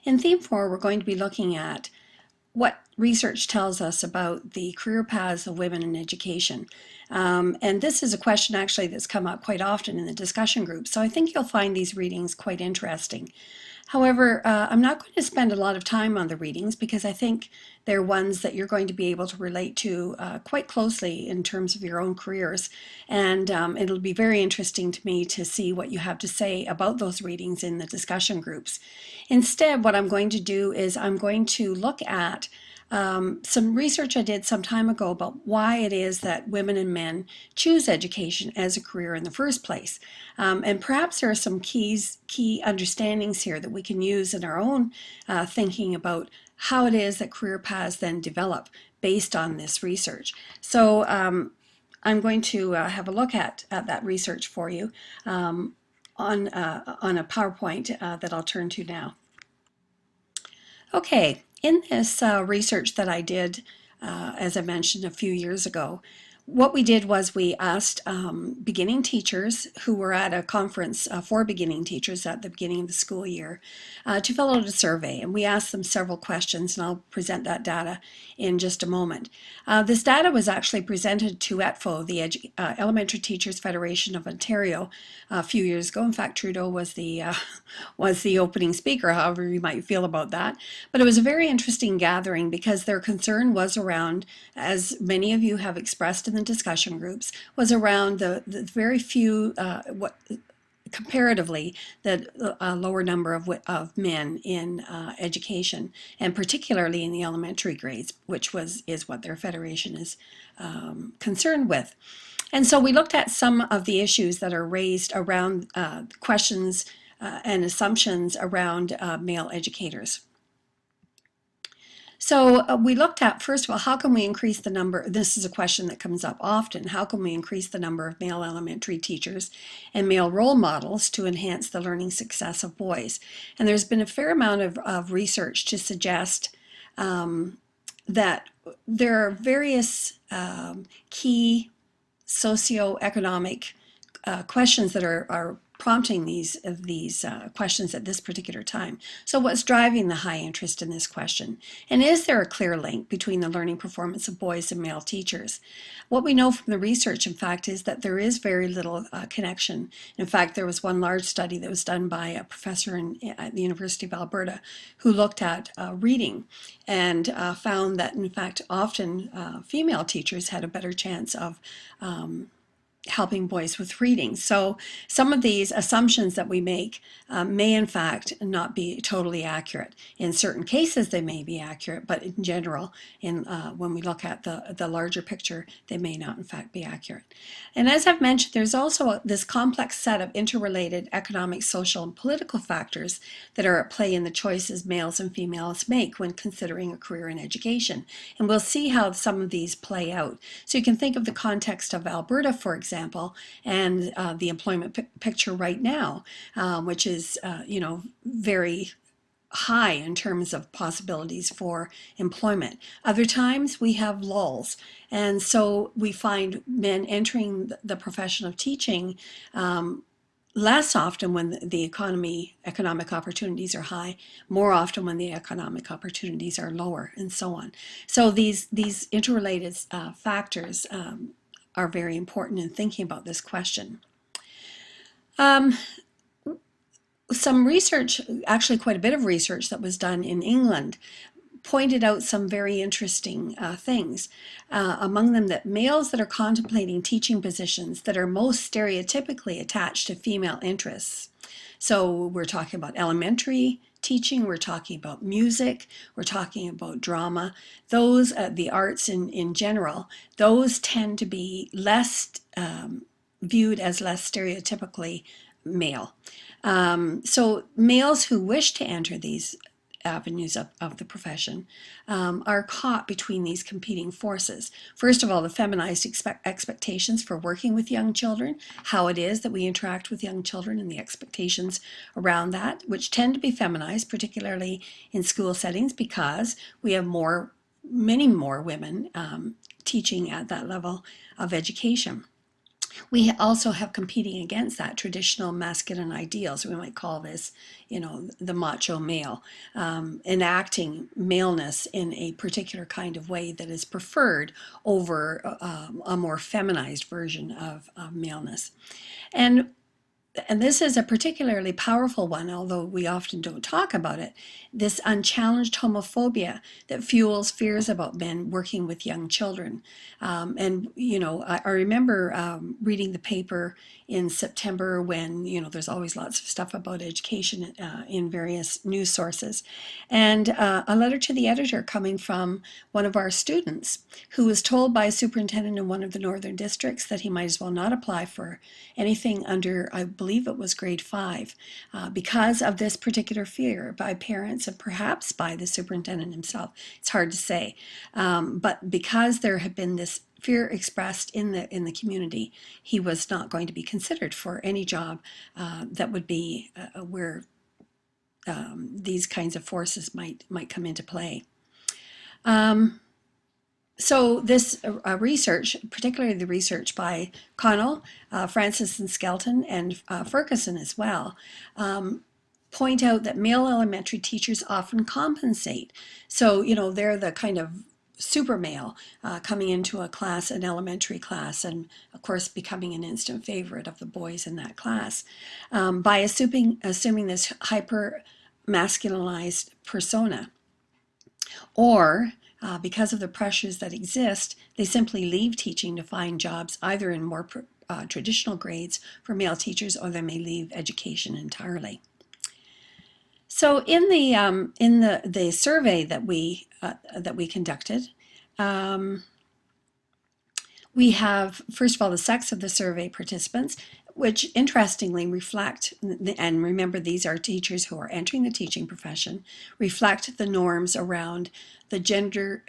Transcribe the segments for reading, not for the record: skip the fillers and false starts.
In Theme 4, we're going to be looking at what research tells us about the career paths of women in education. And this is a question actually that's come up quite often in the discussion group, so I think you'll find these readings quite interesting. However, I'm not going to spend a lot of time on the readings because I think they're ones that you're going to be able to relate to quite closely in terms of your own careers. And it'll be very interesting to me to see what you have to say about those readings in the discussion groups. Instead, what I'm going to do is I'm going to look at some research I did some time ago about why it is that women and men choose education as a career in the first place. And perhaps there are some key understandings here that we can use in our own thinking about how it is that career paths then develop based on this research. So I'm going to have a look at that research for you on a PowerPoint that I'll turn to now. Okay, in this research that I did, as I mentioned a few years ago, what we did was we asked beginning teachers who were at a conference for beginning teachers at the beginning of the school year to fill out a survey. And we asked them several questions, and I'll present that data in just a moment. This data was actually presented to ETFO, the Elementary Teachers Federation of Ontario, a few years ago. In fact, Trudeau was the opening speaker, however you might feel about that. But it was a very interesting gathering because their concern was around, as many of you have expressed in the discussion groups, was around the very few, comparatively, the lower number of men in education, and particularly in the elementary grades, which is what their federation is concerned with. And so we looked at some of the issues that are raised around questions and assumptions around male educators. So we looked at, first of all, how can we increase the number? This is a question that comes up often. How can we increase the number of male elementary teachers and male role models to enhance the learning success of boys? And there's been a fair amount of research to suggest that there are various key socioeconomic questions that are prompting these questions at this particular time. So what's driving the high interest in this question? And is there a clear link between the learning performance of boys and male teachers? What we know from the research, in fact, is that there is very little connection. In fact, there was one large study that was done by a professor at the University of Alberta who looked at reading and found that, in fact, often female teachers had a better chance of helping boys with reading. So some of these assumptions that we make may in fact not be totally accurate. In certain cases they may be accurate, but in general, when we look at the larger picture, they may not in fact be accurate. And as I've mentioned, there's also this complex set of interrelated economic, social, and political factors that are at play in the choices males and females make when considering a career in education. And we'll see how some of these play out. So you can think of the context of Alberta, for example, and the employment picture right now, which is, very high in terms of possibilities for employment. Other times we have lulls, and so we find men entering the profession of teaching less often when the economic opportunities are high, more often when the economic opportunities are lower, and so on. So these interrelated factors are very important in thinking about this question. Some research, actually quite a bit of research that was done in England, pointed out some very interesting things. Among them, that males that are contemplating teaching positions that are most stereotypically attached to female interests. So we're talking about elementary teaching, we're talking about music, we're talking about drama. Those, the arts in general, those tend to be less viewed as less stereotypically male. So males who wish to enter these avenues of the profession are caught between these competing forces. First of all, the feminized expectations for working with young children, how it is that we interact with young children and the expectations around that, which tend to be feminized, particularly in school settings, because we have many more women teaching at that level of education. We also have competing against that traditional masculine ideals. We might call this, the macho male, enacting maleness in a particular kind of way that is preferred over a more feminized version of maleness. And and this is a particularly powerful one, although we often don't talk about it, this unchallenged homophobia that fuels fears about men working with young children. I remember reading the paper in September when, there's always lots of stuff about education in various news sources, and a letter to the editor coming from one of our students who was told by a superintendent in one of the northern districts that he might as well not apply for anything under, I believe it was grade 5, because of this particular fear by parents and perhaps by the superintendent himself. It's hard to say. But because there had been this fear expressed in the community, he was not going to be considered for any job that would be where these kinds of forces might come into play. So this research, particularly the research by Connell, Francis and Skelton, and Ferguson as well, point out that male elementary teachers often compensate. So, they're the kind of super male coming into a class, an elementary class, and of course becoming an instant favorite of the boys in that class, by assuming this hyper masculinized persona. Or because of the pressures that exist, they simply leave teaching to find jobs either in more traditional grades for male teachers, or they may leave education entirely. So in the survey that we conducted, we have, first of all, the sex of the survey participants, which interestingly reflect, and remember these are teachers who are entering the teaching profession, reflect the norms around the gender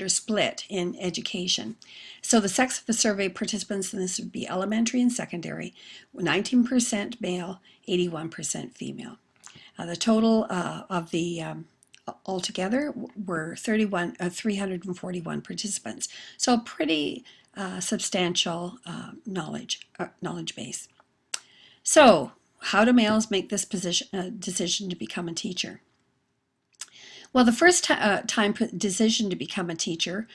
split in education. So the sex of the survey participants, and this would be elementary and secondary, 19% male, 81% female. The total of the altogether were 341 participants. So a pretty substantial knowledge base. So how do males make this decision to become a teacher? Well, the first time decision to become a teacher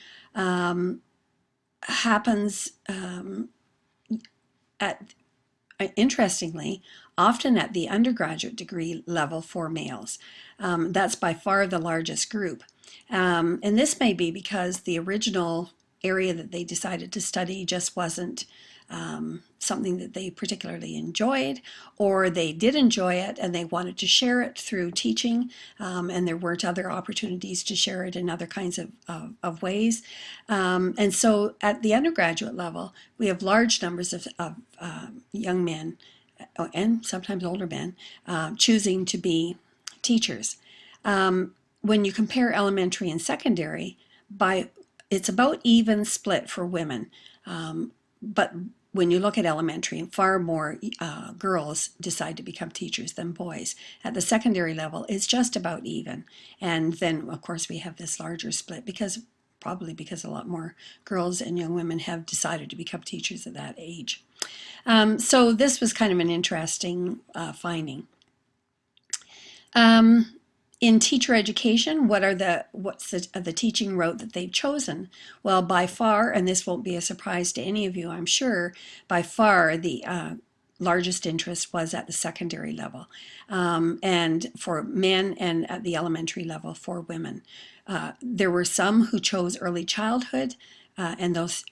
happens interestingly, often at the undergraduate degree level for males. That's by far the largest group. And this may be because the original area that they decided to study just wasn't something that they particularly enjoyed, or they did enjoy it and they wanted to share it through teaching, and there weren't other opportunities to share it in other kinds of ways. And so at the undergraduate level, we have large numbers of young men, and sometimes older men, choosing to be teachers. When you compare elementary and secondary, it's about even split for women. But when you look at elementary, far more girls decide to become teachers than boys. At the secondary level, it's just about even. And then, of course, we have this larger split probably because a lot more girls and young women have decided to become teachers at that age. So this was kind of an interesting finding. In teacher education, what's the teaching route that they've chosen? Well, by far, and this won't be a surprise to any of you, I'm sure, by far the largest interest was at the secondary level, and for men, and at the elementary level for women. There were some who chose early childhood, and those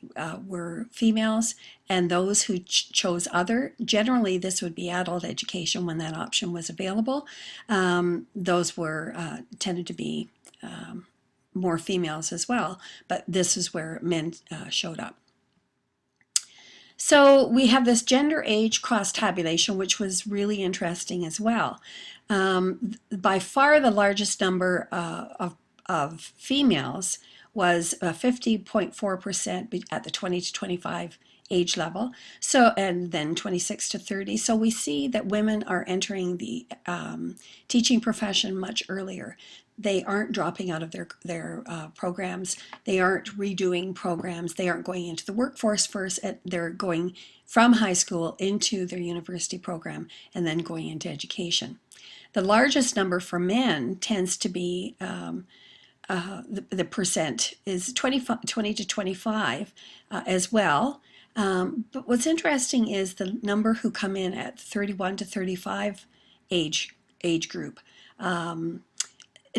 were females, and those who chose other. Generally, this would be adult education when that option was available. Those were tended to be more females as well, but this is where men showed up. So we have this gender age cross tabulation, which was really interesting as well. By far the largest number of females was 50.4% at the 20 to 25 age level. So, and then 26 to 30. So we see that women are entering the teaching profession much earlier. They aren't dropping out of their programs. They aren't redoing programs. They aren't going into the workforce first. They're going from high school into their university program and then going into education. The largest number for men tends to be the percent is 20 to 25 as well. But what's interesting is the number who come in at 31 to 35 age group.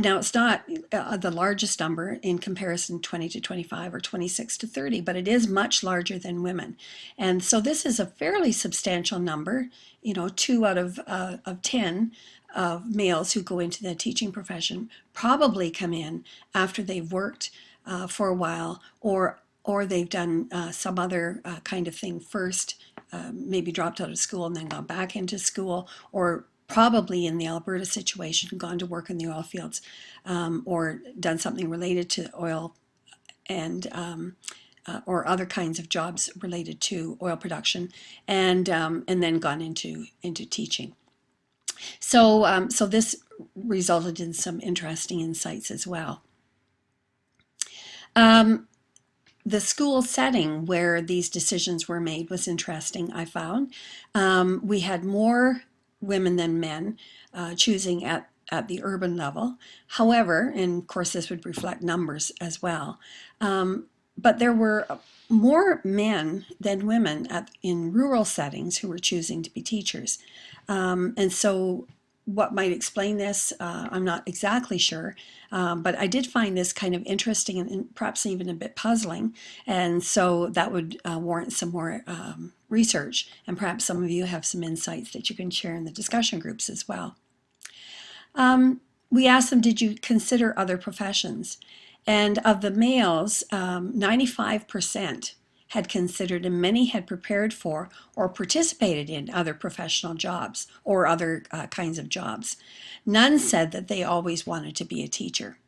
Now, it's not the largest number in comparison 20 to 25 or 26 to 30, but it is much larger than women. And so this is a fairly substantial number, 2 out of 10 of males who go into the teaching profession probably come in after they've worked for a while, or they've done some other kind of thing first, maybe dropped out of school and then gone back into school, or probably in the Alberta situation, gone to work in the oil fields, or done something related to oil and or other kinds of jobs related to oil production, and then gone into teaching. So so this resulted in some interesting insights as well. The school setting where these decisions were made was interesting, I found. We had more women than men choosing at the urban level. However, and of course this would reflect numbers as well, but there were more men than women in rural settings who were choosing to be teachers. And so what might explain this, I'm not exactly sure, but I did find this kind of interesting and perhaps even a bit puzzling, and so that would warrant some more research, and perhaps some of you have some insights that you can share in the discussion groups as well. We asked them, did you consider other professions? And of the males, 95% had considered, and many had prepared for or participated in other professional jobs or other kinds of jobs. None said that they always wanted to be a teacher.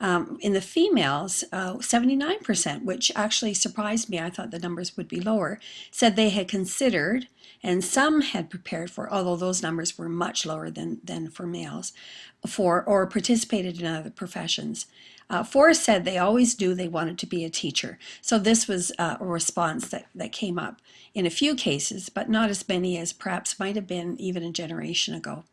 In the females, 79%, which actually surprised me, I thought the numbers would be lower, said they had considered, and some had prepared for, although those numbers were much lower than for males, for or participated in other professions. 4 said they always knew they wanted to be a teacher. So this was a response that came up in a few cases, but not as many as perhaps might have been even a generation ago.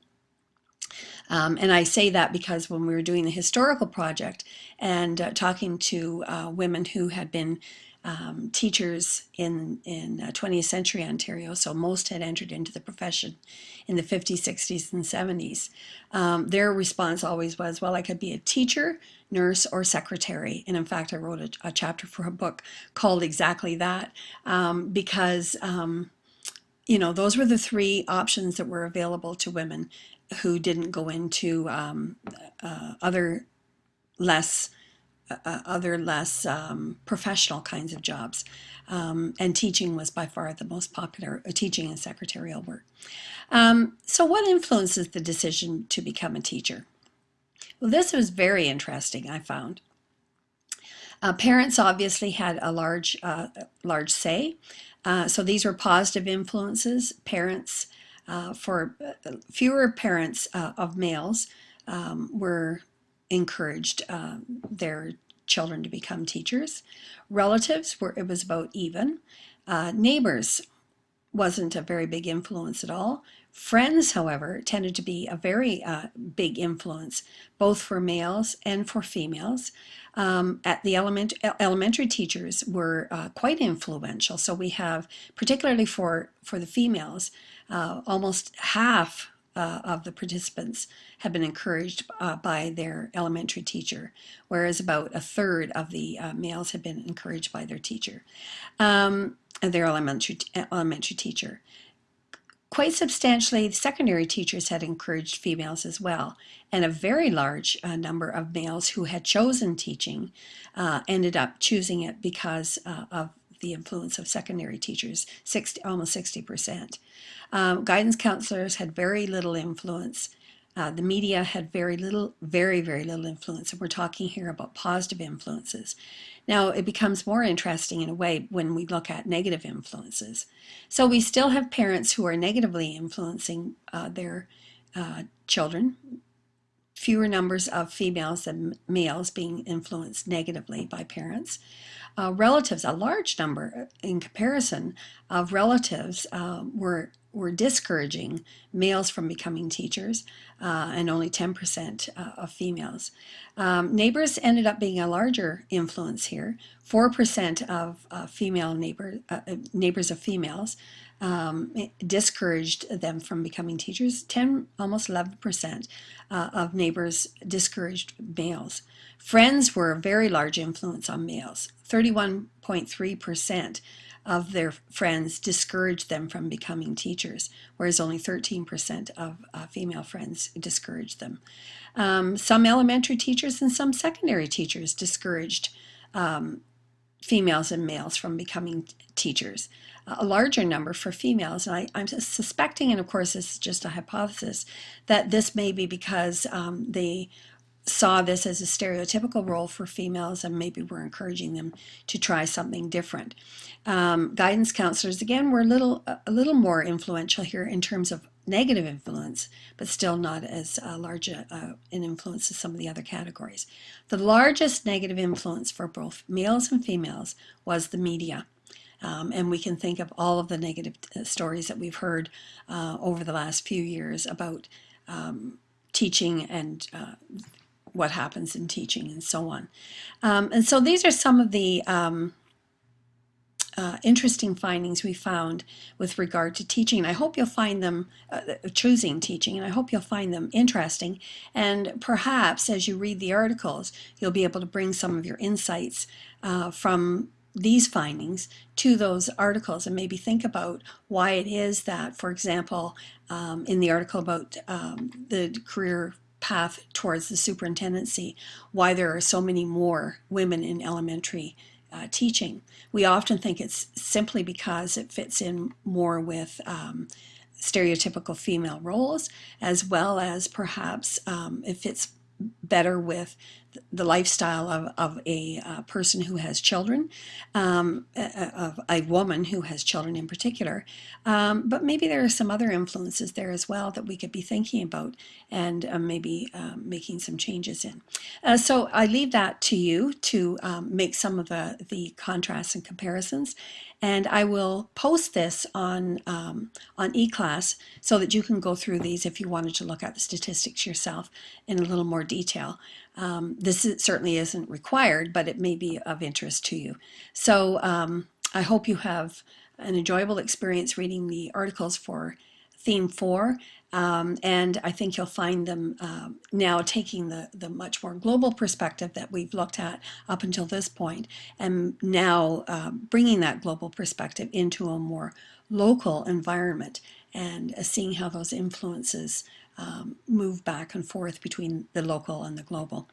And I say that because when we were doing the historical project and talking to women who had been teachers in 20th century Ontario, so most had entered into the profession in the 50s, 60s, and 70s. Their response always was, well, I could be a teacher, nurse, or secretary. And in fact, I wrote a chapter for a book called exactly that, because those were the 3 options that were available to women who didn't go into other less professional kinds of jobs. And teaching was by far the most popular, teaching and secretarial work. So what influences the decision to become a teacher? Well, this was very interesting, I found. Parents obviously had a large say. So these were positive influences. Parents, for fewer parents of males were encouraged their children to become teachers. Relatives, it was about even. Neighbors wasn't a very big influence at all. Friends, however, tended to be a very big influence, both for males and for females. At the elementary teachers were quite influential. So we have, particularly for the females, almost half of the participants have been encouraged by their elementary teacher, whereas about a third of the males have been encouraged by their teacher, their elementary teacher. Quite substantially, secondary teachers had encouraged females as well, and a very large number of males who had chosen teaching ended up choosing it because of the influence of secondary teachers, almost 60%. Guidance counselors had very little influence. The media had very little, very little influence, and we're talking here about positive influences. Now, it becomes more interesting in a way when we look at negative influences. So we still have parents who are negatively influencing their children, fewer numbers of females than males being influenced negatively by parents. Relatives, a large number in comparison of relatives were discouraging males from becoming teachers, and only 10% of females. Neighbors ended up being a larger influence here. 4% of female neighbors of females discouraged them from becoming teachers. Almost 11% of neighbors discouraged males. Friends were a very large influence on males. 31.3% of their friends discouraged them from becoming teachers, whereas only 13% of female friends discouraged them. Some elementary teachers and some secondary teachers discouraged females and males from becoming teachers. A larger number for females, and I'm suspecting, and of course this is just a hypothesis, that this may be because they saw this as a stereotypical role for females and maybe were encouraging them to try something different. Guidance counselors, again, were a little more influential here in terms of negative influence, but still not as large an influence as some of the other categories. The largest negative influence for both males and females was the media. And we can think of all of the negative stories that we've heard over the last few years about teaching and what happens in teaching and so on. And so these are some of the interesting findings we found with regard to teaching. And I hope you'll find them, choosing teaching, and I hope you'll find them interesting. And perhaps as you read the articles, you'll be able to bring some of your insights from these findings to those articles and maybe think about why it is that, for example, in the article about the career path towards the superintendency, why there are so many more women in elementary teaching. We often think it's simply because it fits in more with stereotypical female roles, as well as perhaps it fits better with the lifestyle of a person who has children, of a woman who has children in particular. But maybe there are some other influences there as well that we could be thinking about and maybe making some changes in. So I leave that to you to make some of the contrasts and comparisons. And I will post this on eClass so that you can go through these if you wanted to look at the statistics yourself in a little more detail. Certainly isn't required, but it may be of interest to you. So I hope you have an enjoyable experience reading the articles for Theme 4. And I think you'll find them now taking the much more global perspective that we've looked at up until this point, and now bringing that global perspective into a more local environment and seeing how those influences move back and forth between the local and the global.